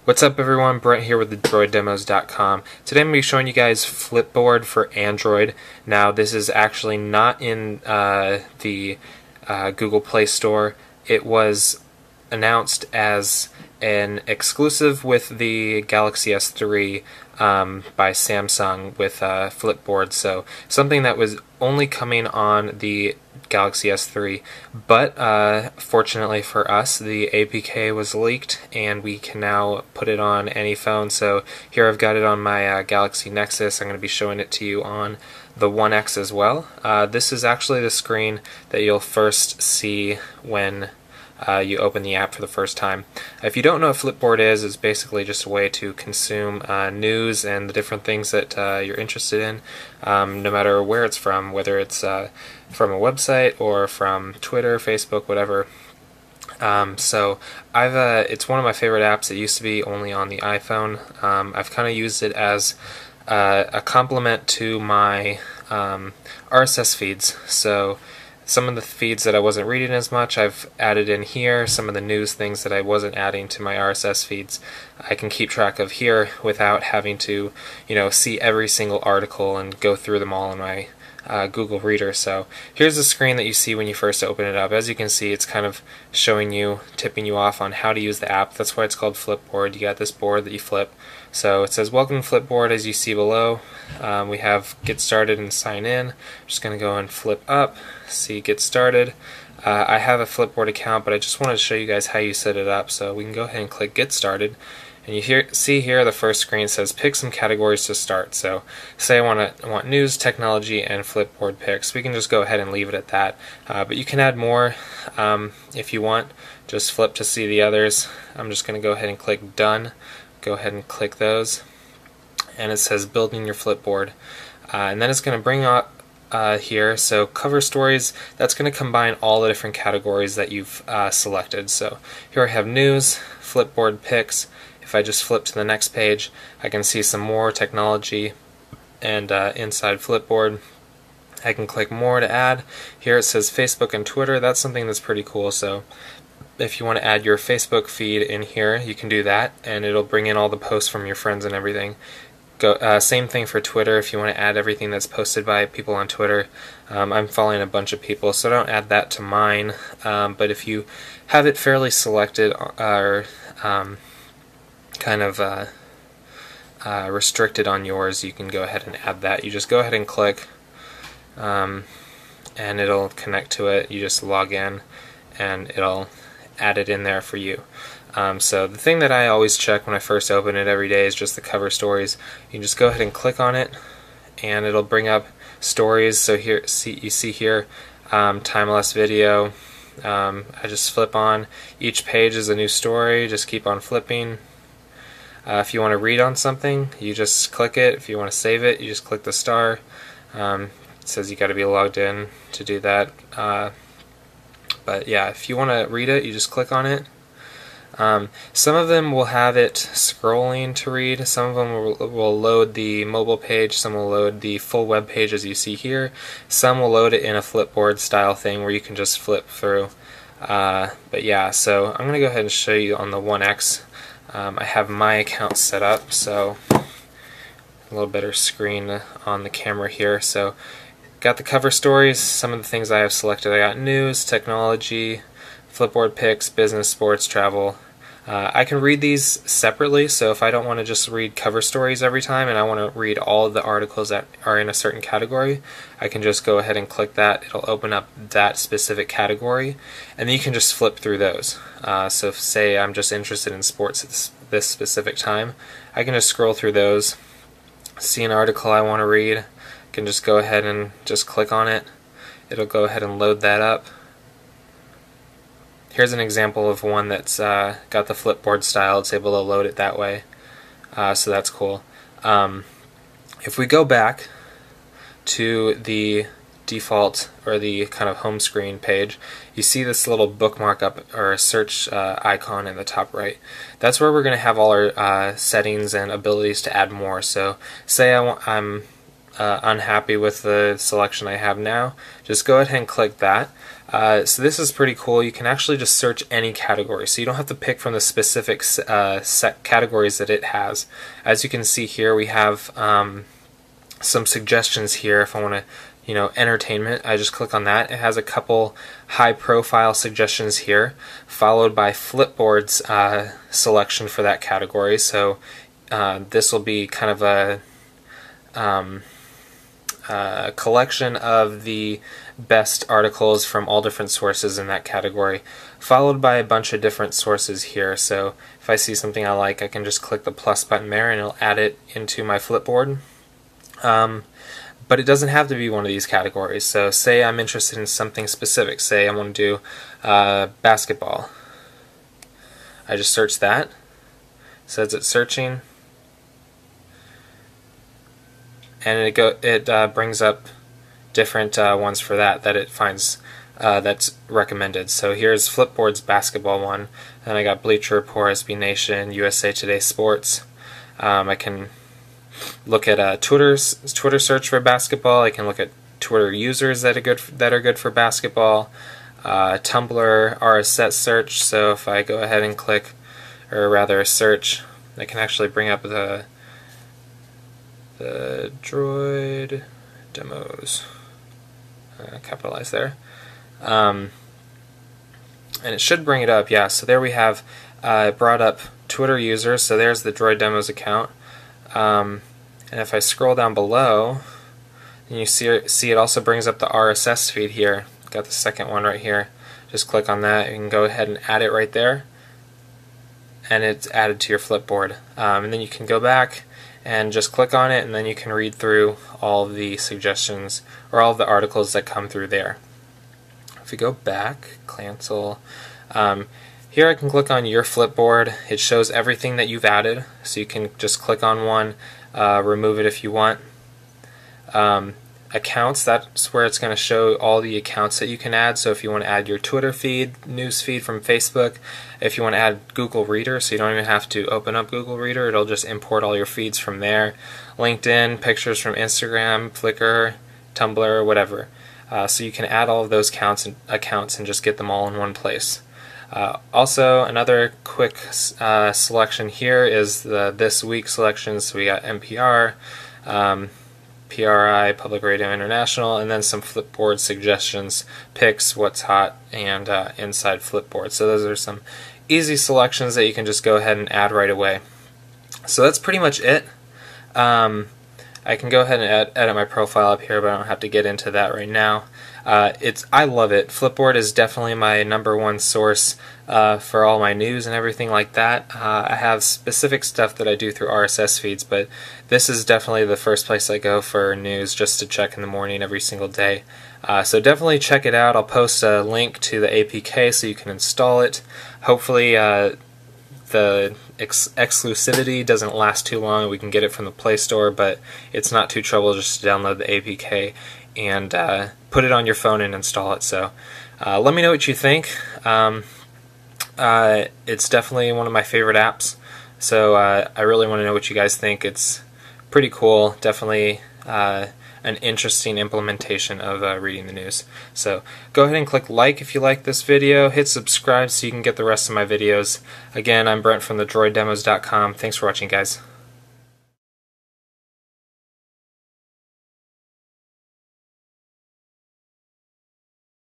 What's up everyone, Brent here with the DroidDemos.com. Today I'm going to be showing you guys Flipboard for Android. Now this is actually not in the Google Play Store. It was announced as an exclusive with the Galaxy S3 by Samsung with Flipboard, so something that was only coming on the Galaxy S3, but fortunately for us the APK was leaked and we can now put it on any phone. So here I've got it on my Galaxy Nexus. I'm going to be showing it to you on the One X as well. This is actually the screen that you'll first see when you open the app for the first time. If you don't know what Flipboard is, it's basically just a way to consume news and the different things that you're interested in, no matter where it's from, whether it's from a website or from Twitter, Facebook, whatever. So it's one of my favorite apps. It used to be only on the iPhone. I've kind of used it as a complement to my RSS feeds. So some of the feeds that I wasn't reading as much, I've added in here. Some of the news things that I wasn't adding to my RSS feeds, I can keep track of here without having to, see every single article and go through them all in my Google Reader. So here's the screen that you see when you first open it up. As you can see, it's kind of showing you, tipping you off on how to use the app. That's why it's called Flipboard. You got this board that you flip. So it says welcome to Flipboard, as you see below. We have get started and sign in. I'm just going to go and flip up, see get started. I have a Flipboard account, but I just wanted to show you guys how you set it up. So we can go ahead and click get started. And you see here the first screen says pick some categories to start. So say I want news, technology, and Flipboard picks. We can just go ahead and leave it at that. But you can add more if you want. Just flip to see the others. I'm just going to go ahead and click done. Go ahead and click those. And it says building your Flipboard. And then it's going to bring up here, so cover stories, that's going to combine all the different categories that you've selected. So here I have news, Flipboard picks. If I just flip to the next page, I can see some more technology, and inside Flipboard I can click more to add. Here it says Facebook and Twitter. That's something that's pretty cool. So if you want to add your Facebook feed in here, you can do that, and it'll bring in all the posts from your friends and everything. Same thing for Twitter. If you want to add everything that's posted by people on Twitter, I'm following a bunch of people, so don't add that to mine. But if you have it fairly selected or kind of restricted on yours, you can go ahead and add that. You just go ahead and click, and it'll connect to it. You just log in, and it'll add it in there for you. So the thing that I always check when I first open it every day is just the cover stories. You can just go ahead and click on it, and it'll bring up stories. So here, you see here, timeless video. I just flip on. Each page is a new story. Just keep on flipping. If you want to read on something, you just click it. If you want to save it, you just click the star. It says you got to be logged in to do that. But yeah, if you want to read it, you just click on it. Some of them will have it scrolling to read. Some of them will load the mobile page. Some will load the full web page, as you see here. Some will load it in a Flipboard style thing where you can just flip through. But yeah, so I'm going to go ahead and show you on the One X. I have my account set up, so a little better screen on the camera here. So got the cover stories, some of the things I have selected. I got news, technology, Flipboard picks, business, sports, travel. I can read these separately, so if I don't want to just read cover stories every time and I want to read all of the articles that are in a certain category, I can just go ahead and click that. It'll open up that specific category, and then you can just flip through those. So if, say I'm just interested in sports at this specific time, I can just scroll through those, see an article I want to read, I can just go ahead and just click on it. It'll go ahead and load that up. Here's an example of one that's got the Flipboard style. It's able to load it that way, so that's cool. If we go back to the default or the kind of home screen page, you see this little bookmark up or a search icon in the top right. That's where we're going to have all our settings and abilities to add more. So say I'm unhappy with the selection I have now, just go ahead and click that. So this is pretty cool. You can actually just search any category, so you don't have to pick from the specific set categories that it has. As you can see here, we have some suggestions here. If I want to, entertainment, I just click on that. It has a couple high-profile suggestions here, followed by Flipboard's selection for that category. So this will be kind of a collection of the best articles from all different sources in that category, followed by a bunch of different sources here. So if I see something I like, I can just click the plus button there and it'll add it into my Flipboard. But it doesn't have to be one of these categories. So say I'm interested in something specific. Say I want to do basketball. I just search that. It says it's searching, and it brings up different ones for that it finds that's recommended. So here's Flipboard's basketball one, and I got Bleacher Report, SB Nation, USA Today Sports. I can look at Twitter search for basketball. I can look at Twitter users that are good for basketball. Tumblr RSS search. So if I go ahead and click, or rather search, I can actually bring up the Droid demos. Capitalize there. And it should bring it up. Yeah, so there we have it brought up Twitter users. So there's the Droid Demos account. And if I scroll down below, and you see it also brings up the RSS feed here. Got the second one right here. Just click on that. You can go ahead and add it right there, and it's added to your Flipboard. And then you can go back and just click on it, and then you can read through all of the suggestions or all of the articles that come through there. If we go back, cancel. Here I can click on your Flipboard. It shows everything that you've added, so you can just click on one, remove it if you want. Accounts, that's where it's going to show all the accounts that you can add. So if you want to add your Twitter feed, news feed from Facebook, if you want to add Google Reader, so you don't even have to open up Google Reader, it'll just import all your feeds from there. LinkedIn, pictures from Instagram, Flickr, Tumblr, whatever. So you can add all of those accounts and just get them all in one place. Also, another quick selection here is the This Week selections. So we got NPR, PRI, Public Radio International, and then some Flipboard suggestions, picks, what's hot, and inside Flipboard. So those are some easy selections that you can just go ahead and add right away. So that's pretty much it. I can go ahead and edit my profile up here, but I don't have to get into that right now. I love it. Flipboard is definitely my #1 source for all my news and everything like that. I have specific stuff that I do through RSS feeds, but this is definitely the first place I go for news, just to check in the morning every single day. So definitely check it out. I'll post a link to the APK so you can install it. Hopefully the exclusivity doesn't last too long. We can get it from the Play Store, but it's not too trouble just to download the APK and put it on your phone and install it. So let me know what you think. It's definitely one of my favorite apps, so I really want to know what you guys think. It's pretty cool. Definitely an interesting implementation of reading the news. So go ahead and click like if you like this video. Hit subscribe so you can get the rest of my videos. Again, I'm Brent from thedroiddemos.com. Thanks for watching, guys.